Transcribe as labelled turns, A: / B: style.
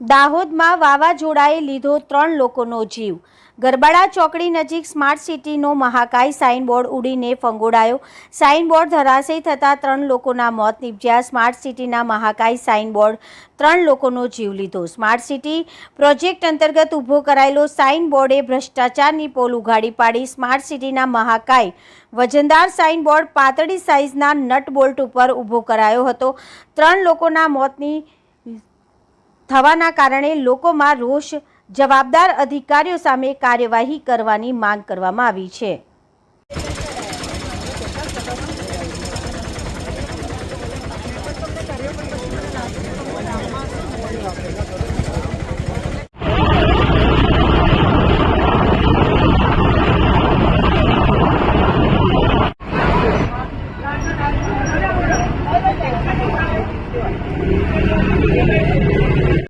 A: દાહોદમાં વાવાઝોડાએ લીધો 3 લોકોનો જીવ। ગરબાડા ચોકડી નજીક સ્માર્ટ સિટીનો મહાકાય સાઇનબોર્ડ ઉડીને ફંગોળાયો। સાઇનબોર્ડ ધરાશયી થતાં 3 લોકોના મોત નીપજ્યા। સ્માર્ટ સિટીના મહાકાય સાઇનબોર્ડ 3 લોકોનો જીવ લીધો। સ્માર્ટ સિટી પ્રોજેક્ટ અંતર્ગત ઊભો કરાયેલો સાઇનબોર્ડે ભ્રષ્ટાચારની પોલ ઉઘાડી પાડી। સ્માર્ટ સિટીના મહાકાય વજનદાર સાઇનબોર્ડ પાતળી સાઇઝના નટ બોલ્ટ ઉપર ઊભો કરાયો હતો। 3 લોકોના મોતની થવાના કારણે લોકોમાં રોષ। જવાબદાર અધિકારીઓ સામે કાર્યવાહી કરવાની માંગ કરવામાં આવી છે।